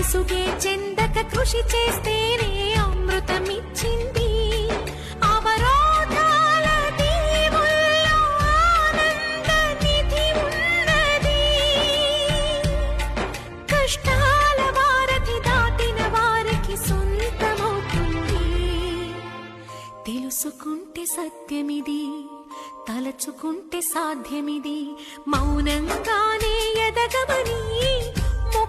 విసుగే చెందక కృషి చేస్తేనే అమృతమిచ్చింది. అవరోధాల దీవుల్లో ఆనంద నిధి ఉన్నది. కష్టాల వారధి దాటిన వారికి సొంతమవుతుంది. తెలుసుకుంటే సత్యమిది, తలచుకుంటే సాధ్యమిది. మౌనంగానే ఎదగమని